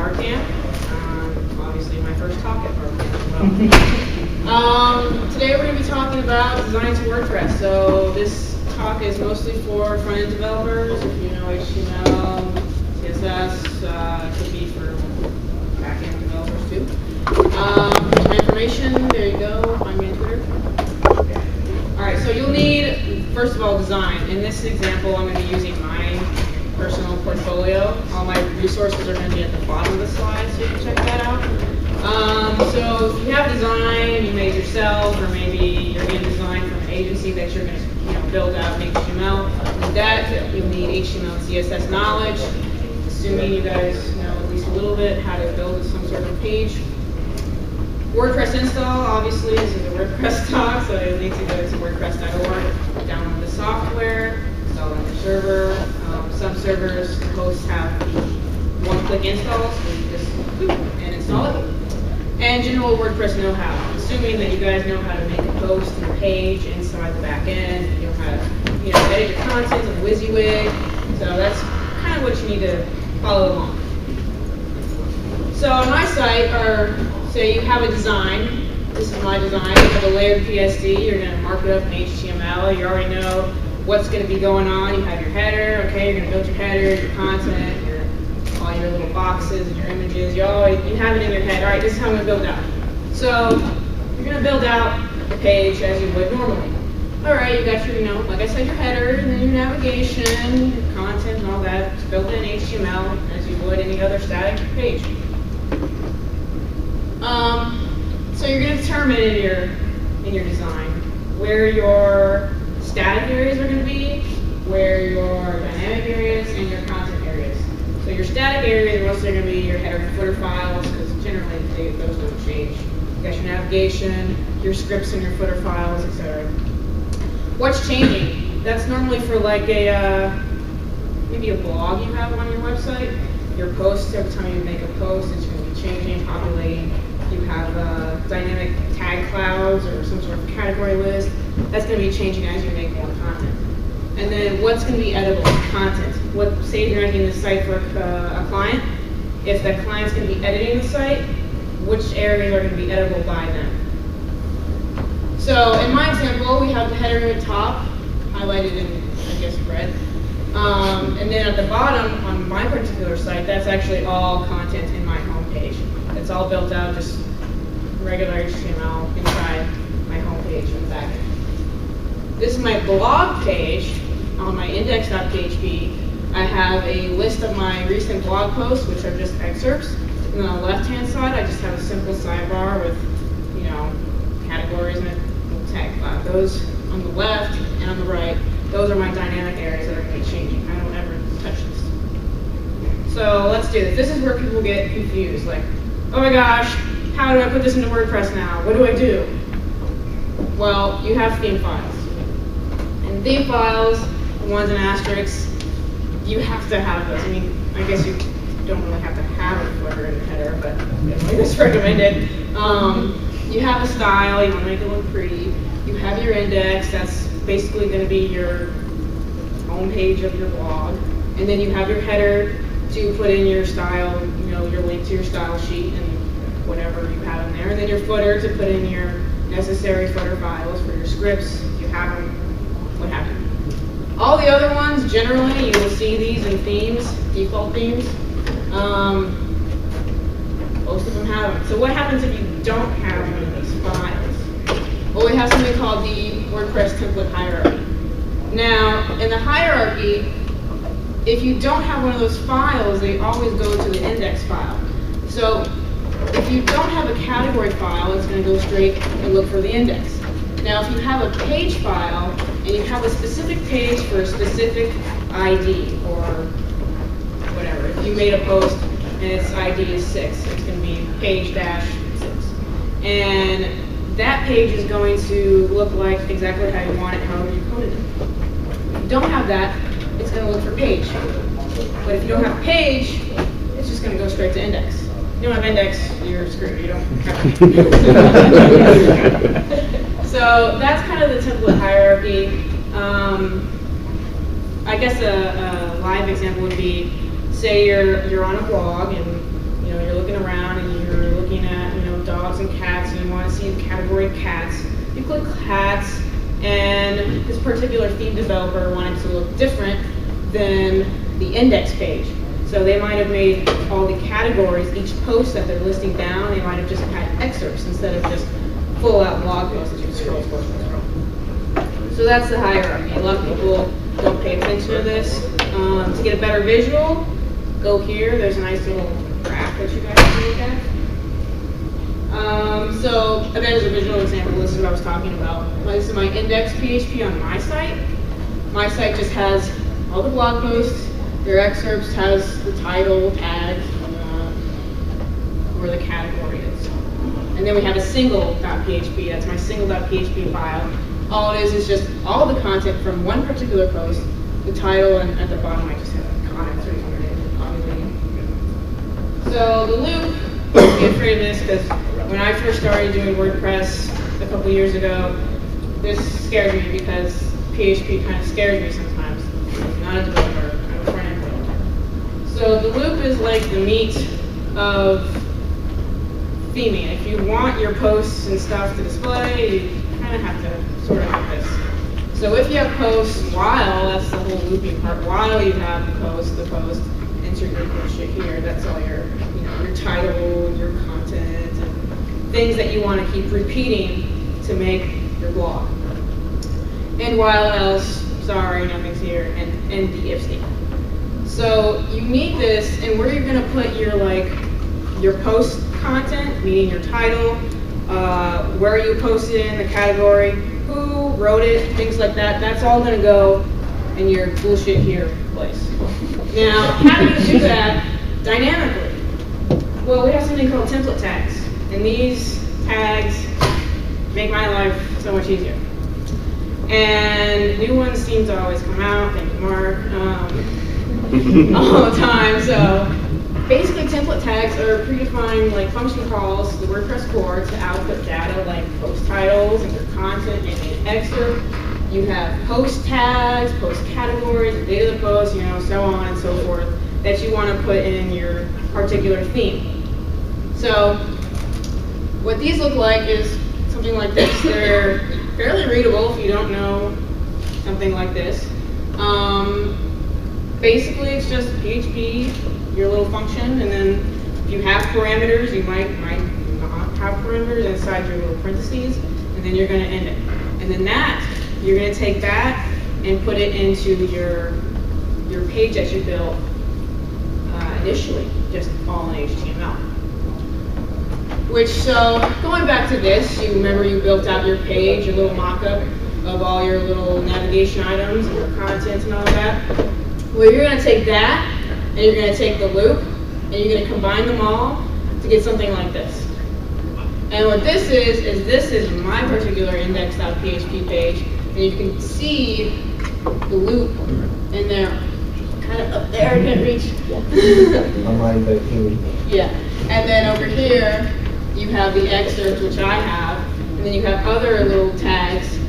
Barcamp. Obviously my first talk at Barcamp as well. Today we're going to be talking about design to WordPress. So this talk is mostly for front-end developers. If you know HTML, CSS, it could be for back-end developers too. My information, there you go, find me on Twitter. Alright, so you'll need, first of all, design. In this example, I'm going to be using my personal portfolio. All my resources are going to be at the bottom of the slide, so you can check that out. So if you have design, you made it yourself, or maybe you're getting design from an agency that you're going to build out in HTML. With that, you'll need HTML and CSS knowledge, assuming you guys know at least a little bit how to build some sort of page. WordPress install, obviously, this is a WordPress talk, so you'll need to go to wordpress.org, download the software, install it on your server. Some servers, the hosts have the one-click installs, so you just boop, and install it. And general WordPress know-how, assuming that you guys know how to make a post and a page inside the back end, you know how to edit your content on WYSIWYG, so that's kind of what you need to follow along. So on my site, say you have a design. This is my design. You have a layered PSD. You're going to mark it up in HTML. You already know what's going to be going on. You have your header. Okay, you're going to build your header, your content, all your little boxes and your images. You have it in your head. All right, this is how I'm going to build it out. So you're going to build out the page as you would normally. All right, you got your, like I said, your header, and then your navigation, your content, and all that. It's built in HTML as you would any other static page. So you're going to determine in your design where your static areas are going to be, where your dynamic areas, and your content areas. So your static areas are mostly going to be your header and footer files, because generally those don't change. You got your navigation, your scripts and your footer files, etc. What's changing? That's normally for like maybe a blog you have on your website. Your posts, every time you make a post, it's going to be changing, populating. You have dynamic tag clouds or some sort of category list. That's going to be changing as you make more content. And then what's going to be editable content? Say you're making the site for a client. If the client's going to be editing the site, which areas are going to be editable by them? So in my example, we have the header at the top, highlighted in, I guess, red. And then at the bottom, on my particular site, that's actually all content in my home page. It's all built out, just regular HTML inside my home page in the back end. This is my blog page on my index.php. I have a list of my recent blog posts, which are just excerpts. And then on the left-hand side, I just have a simple sidebar with, categories and a tag cloud. Those on the left and on the right, those are my dynamic areas that are going to be changing. I don't ever touch this. So let's do this. This is where people get confused. Like, oh my gosh, how do I put this into WordPress now? What do I do? Well, you have theme files. And theme files, the ones in asterisks, you have to have those. I mean, I guess you don't really have to have a footer in the header, but it's recommended. You have a style, you want to make it look pretty. You have your index, that's basically going to be your home page of your blog. And then you have your header to put in your style, your link to your style sheet and whatever you have in there. And then your footer to put in your necessary footer files for your scripts, if you have them, what have you. All the other ones, generally, you will see these in themes, default themes. Most of them have them. So what happens if you don't have one of these files? Well, we have something called the WordPress template hierarchy. Now, in the hierarchy, if you don't have one of those files, they always go to the index file. So if you don't have a category file, it's going to go straight and look for the index. Now, if you have a page file, and you have a specific page for a specific ID, or whatever, if you made a post and its ID is 6, it's going to be page-6. And that page is going to look like exactly how you want it, however you coded it. If you don't have that, it's going to look for page. But if you don't have page, it's just going to go straight to index. If you don't have index, you're screwed. You don't have it. So that's kind of the template hierarchy. I guess a live example would be, say you're on a blog and you're looking around and you're looking at, dogs and cats, and you want to see the category cats. You click cats, and this particular theme developer wanted to look different than the index page. So they might have made all the categories, each post that they're listing down, they might have just had excerpts instead of just full-out blog posts that you scroll. So that's the hierarchy. A lot of people don't pay attention to this. To get a better visual, go here. There's a nice little graph that you guys can look at. So again, as a visual example, this is what I was talking about. This is my index PHP on my site. My site just has all the blog posts. Your excerpts has the title, tags, where the category is. And then we have a single.php. That's my single.php file. All it is just all the content from one particular post, the title, and at the bottom I just have comments or something. So the loop, don't be afraid of this, because when I first started doing WordPress a couple years ago, this scared me because PHP kind of scares me sometimes. I'm not a developer, I'm a front-end developer. So the loop is like the meat of theming. If you want your posts and stuff to display, you kind of have to sort of have this. So if you have posts while, that's the whole looping part, while you have the post, enter your shit here, that's all your, your title, your content, and things that you want to keep repeating to make your blog. And while else, sorry, nothing's here, and the if statement. So you need this, and where you're going to put your post content, meaning your title, where you posted in the category, who wrote it, things like that, that's all going to go in your bullshit here place. Now, how do you do that dynamically? Well, we have something called template tags, and these tags make my life so much easier. And new ones seem to always come out, thank you, Mark, all the time. So basically, template tags are predefined function calls to the WordPress core to output data like post titles and your content and an excerpt. You have post tags, post categories, the date of the post, so on and so forth, that you want to put in your particular theme. So what these look like is something like this. They're fairly readable if you don't know something like this. Basically, it's just PHP, your little function, and then if you have parameters, you might not have parameters inside your little parentheses, and then you're going to end it. And then you're going to take that and put it into your page that you built initially, just all in HTML. So going back to this, you remember you built out your page, your little mock-up of all your little navigation items and your content and all that. Well, you're going to take that, and you're going to take the loop, and you're going to combine them all to get something like this. And what this is my particular index.php page, and you can see the loop in there, kind of up there, I can't reach. Yeah, and then over here, you have the excerpt, which I have, and then you have other little tags,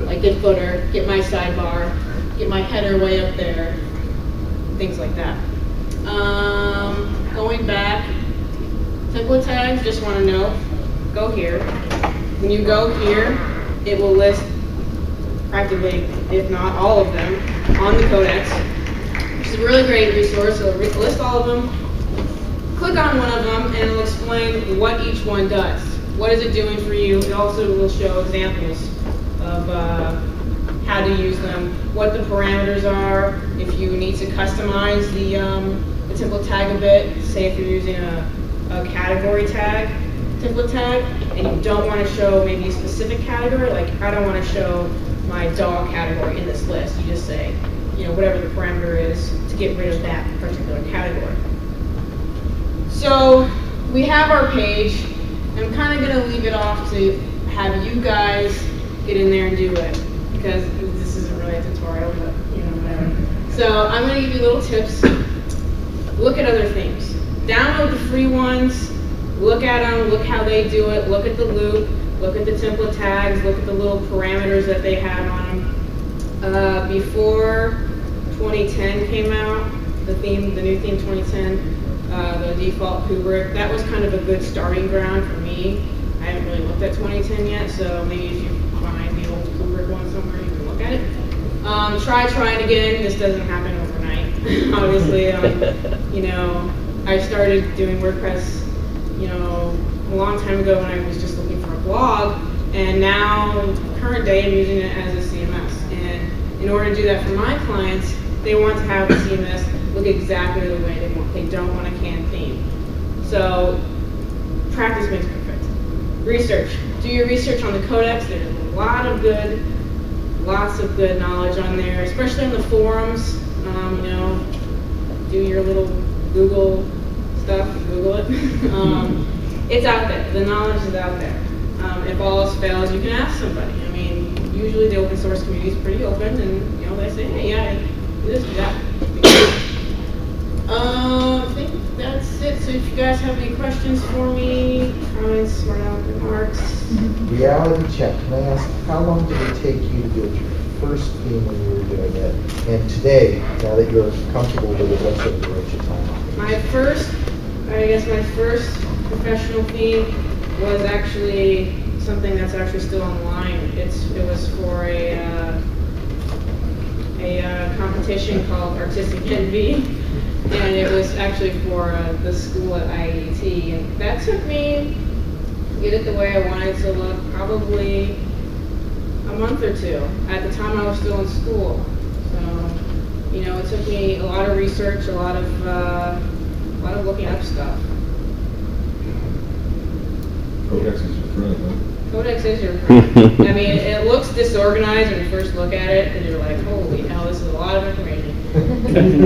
like get footer, get my sidebar, get my header way up there, things like that. Going back, template tags, just want to know, go here. When you go here, it will list practically, if not all of them, on the codex, which is a really great resource. It'll list all of them. Click on one of them, and it'll explain what each one does. What is it doing for you? It also will show examples of how to use them, what the parameters are, if you need to customize the template tag a bit. Say if you're using a category tag, template tag, and you don't want to show maybe a specific category, like I don't want to show my dog category in this list. You just say, whatever the parameter is to get rid of that particular category. So we have our page. I'm kind of going to leave it off to have you guys get in there and do it, because this isn't really a tutorial, but whatever. So I'm going to give you little tips. Look at other things. Download the free ones. Look at them. Look how they do it. Look at the loop. Look at the template tags. Look at the little parameters that they have on them. Before 2010 came out, the new theme 2010, the default Kubrick. That was kind of a good starting ground for me. I haven't really looked at 2010 yet, so maybe if you find the old Kubrick one somewhere, you can look at it. Try trying again. This doesn't happen overnight. Obviously, you know, I started doing WordPress, you know, a long time ago when I was just looking for a blog, and now, current day, I'm using it as a CMS. And in order to do that for my clients, they want to have the CMS look exactly the way they want. They don't want a canned theme. So, practice makes perfect. Research. Do your research on the codex. There's lots of good knowledge on there, especially in the forums. You know, do your little Google stuff, Google it. It's out there. The knowledge is out there. If all else fails, you can ask somebody. I mean, usually the open source community is pretty open, and you know they say, hey, yeah, do this, do that. I think that's it. So if you guys have any questions for me, comments, smart remarks. Reality check. Can I ask, how long did it take you to build your first theme when you were doing it? And today, now that you're comfortable with it, what's the duration time? My first professional theme was actually something that's actually still online. It was for a competition called Artistic Envy, and it was actually for the school at IET. And that took me to get it the way I wanted to look probably a month or two. At the time, I was still in school, so you know, it took me a lot of research, a lot of looking up stuff. Codex is your friend, huh? Codex is your friend. I mean, it looks disorganized when you first look at it, and you're like, holy hell, this is a lot of information.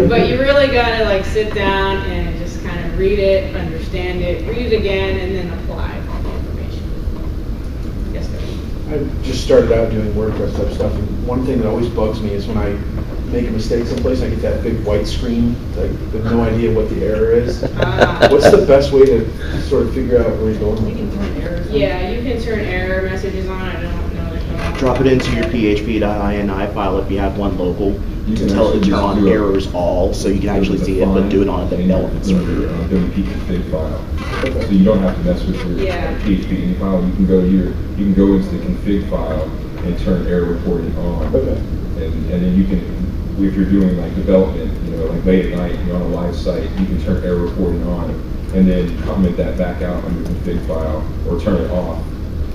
But you really gotta like sit down and just kind of read it, understand it, read it again, and then apply all the information. Yes, sir. I just started out doing WordPress type stuff, and one thing that always bugs me is when I make a mistake someplace, I get that big white screen, like with no idea what the error is. What's the best way to sort of figure out where you're going? You can turn errors. Yeah, you can turn error messages on. I don't know that. Drop it into your php.ini file if you have one local. You can Tell it to actually turn on do a- errors all, so you can actually see it, but do it on a development server. WP config file. So you don't have to mess with your PHP ini file. You can go into the config file and turn error reporting on. Okay. And then you can, if you're doing like development, you know, like late at night, you're on a live site, you can turn error reporting on and then comment that back out on your config file or turn it off,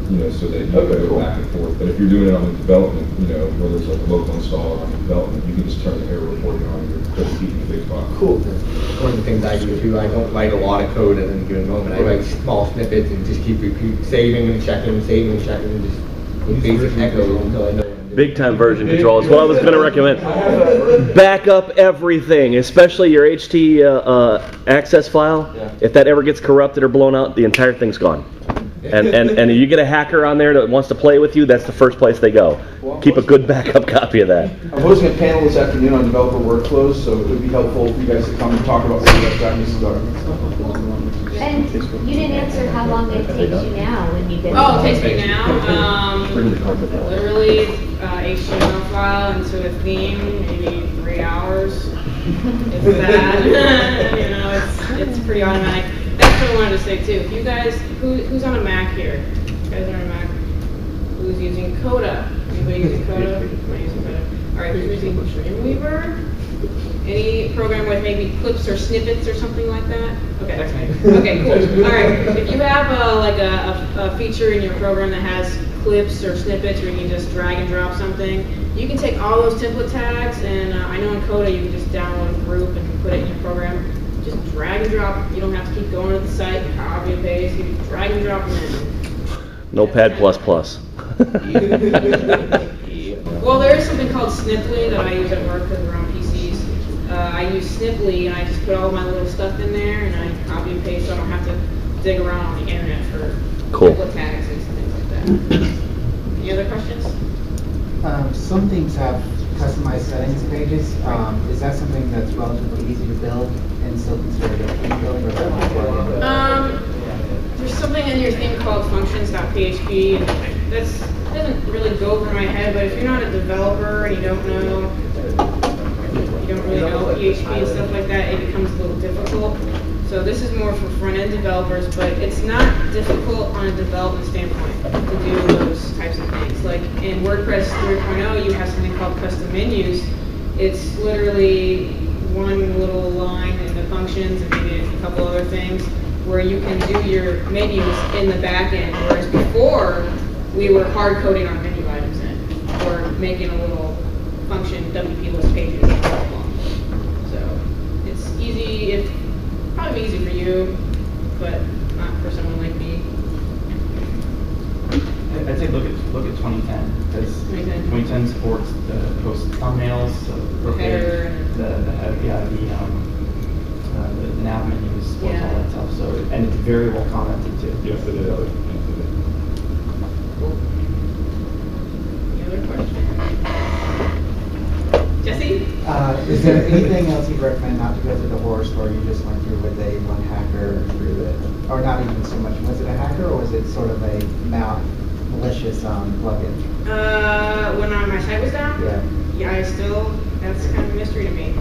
you know, so that you can go back and forth. But if you're doing it on the development, you know, whether it's like a local install or on the development, you can just turn the error reporting on your WP config file. Cool. One of the things I do too, I don't write a lot of code at any given moment. I write small snippets and just keep saving and checking, and just with basic echo until I know. Big time version control is what I was going to recommend. Back up everything, especially your HT access file. If that ever gets corrupted or blown out, the entire thing's gone. And you get a hacker on there that wants to play with you, that's the first place they go. Keep a good backup copy of that. I'm hosting a panel this afternoon on developer workflows, so it would be helpful for you guys to come and talk about what the best practices are. And you didn't answer how long it takes you now when you get. Oh, it takes me now. Literally, HTML file into a theme, maybe 3 hours. It's that. You know, it's pretty automatic. That's what I wanted to say too. If you guys, who's on a Mac here? You guys are on a Mac. Who's using Coda? Anybody using Coda? I'm not using Coda. All right, who's using Dreamweaver? Any program with maybe clips or snippets or something like that? Okay, that's fine. Okay, cool. All right, if you have a feature in your program that has clips or snippets where you can just drag and drop something, you can take all those template tags, and I know in Coda you can just download a group and put it in your program. Just drag and drop. You don't have to keep going to the site, copy and paste. You can drag and drop them in. Notepad++. Well, there is something called Sniply that I use at work because we're on PCs. I use Sniply and I just put all my little stuff in there and I copy and paste so I don't have to dig around on the internet for template tags and things like that. Any other questions? Some things have customized settings pages. Is that something that's relatively easy to build and still considered a theme building? There's something in your theme called functions.php, and that doesn't really go over my head, but if you're not a developer and you don't really know PHP and stuff like that, it becomes a little difficult. So this is more for front-end developers, but it's not difficult on a development standpoint to do those types of things. Like in WordPress 3.0, you have something called custom menus. It's literally one little line in the functions and maybe a couple other things where you can do your menus in the back end, whereas before we were hard coding our menu items in or making a little function WP list pages. So it's easy, it's probably easy for you, but not for someone like me. I'd say look at 2010 because 2010 supports the post thumbnails, so the nav menus, supports all that stuff. So and it's very well commented too. Yes, it is. Cool. Any other questions? Jesse? Is there anything else you'd recommend not to go through the horror story you just went through with one hacker through it? Or not even so much, was it a hacker or was it sort of a malicious plugin? When my site was down? Yeah, that's kind of a mystery to me.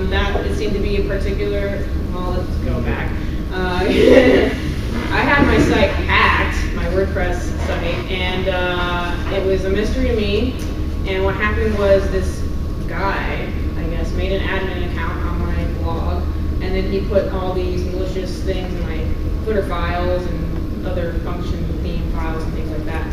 That it seemed to be a particular, well, let's go back. I had my site hacked, my WordPress site, and it was a mystery to me. And what happened was this guy, I guess, made an admin account on my blog, and then he put all these malicious things in my footer files and other function theme files and things like that.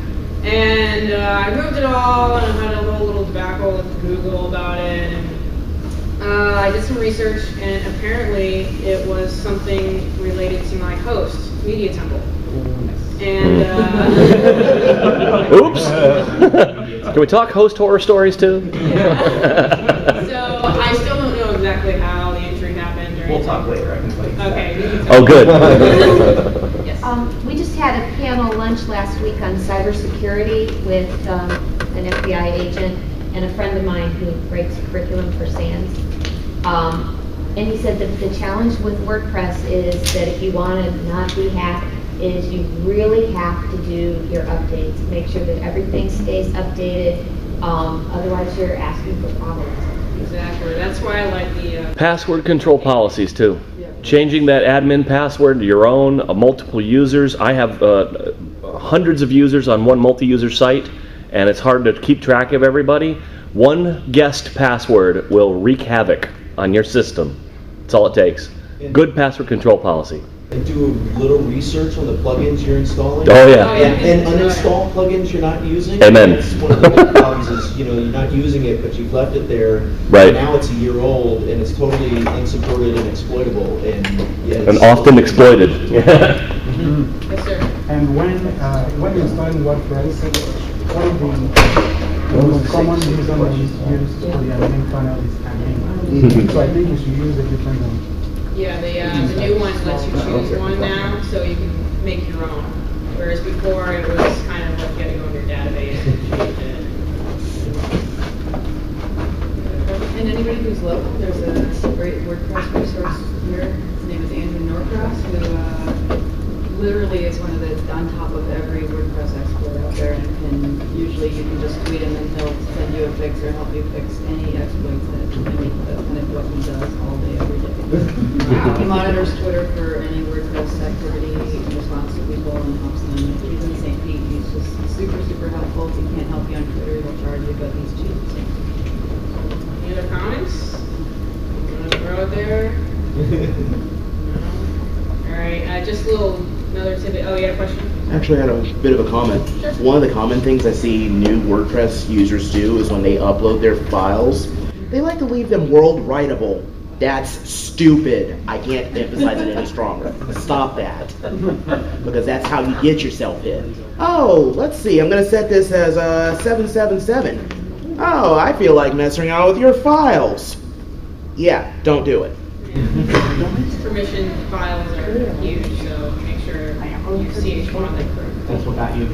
And I moved it all, and I had a little debacle with Google about it, and I did some research, and apparently it was something related to my host, Media Temple. And oops. Can we talk host horror stories too? Yeah. So I still don't know exactly how the injury happened. We'll talk later. I can tell you. Okay. Oh, good. Yes. We just had a panel lunch last week on cybersecurity with an FBI agent and a friend of mine who writes curriculum for SANS. And he said that the challenge with WordPress is that if you want to not be hacked, is you really have to do your updates. Make sure that everything stays updated. Otherwise, you're asking for problems. Exactly. That's why I like the Password control policies too. Changing that admin password to your own, multiple users. I have hundreds of users on one multi-user site, and it's hard to keep track of everybody. One guest password will wreak havoc on your system. That's all it takes. Good password control policy. And do a little research on the plugins you're installing. Oh yeah. And uninstall plugins you're not using. Amen. That's one of the big problems is, you're not using it, but you've left it there. Right. And now it's a year old, and it's totally unsupported and exploitable, and often exploited. Yes, sir. And when you're installing WordPress, one of the most common reasons used for the admin panel is tagging. So I think you should use a different one. Yeah, the new one lets you choose one now, so you can make your own. Whereas before, it was kind of like you had to go in your database and change it. And anybody who's local, there's a great WordPress resource here. His name is Andrew Norcross, who literally is one of the on top of every WordPress expert out there. And usually you can just tweet him and he'll send you a fix or help you fix any exploits that you need. That's kind of what he does all day, every day. He monitors Twitter for any WordPress activity, responds to people and helps them. He's in St. Pete. He's just super, super helpful. If he can't help you on Twitter, he'll charge you, but he's cheap. Any other comments? You want to throw it there? No? All right, just another tidbit. Oh, you had a question? Actually, I had a bit of a comment. Sure. One of the common things I see new WordPress users do is when they upload their files, they like to leave them world writable. That's stupid. I can't emphasize it any stronger. Stop that. Because that's how you get yourself in. Oh, let's see. I'm going to set this as 777. Oh, I feel like messing around with your files. Yeah, don't do it. Permission files are huge, so make sure you CH1 them correct. That's what got you.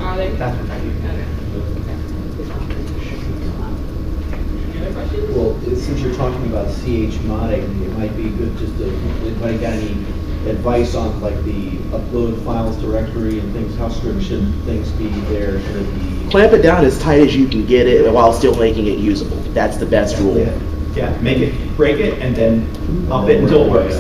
Are they? That's what got you. Okay. Any other questions? Well, since you're talking about CH modding, it might be good just to, anybody got any advice on like the upload files directory and things, how strict should things be there? Should it be? Clamp it down as tight as you can get it while still making it usable. That's the best rule. Yeah. Yeah, make it, break it, and then up it until it works.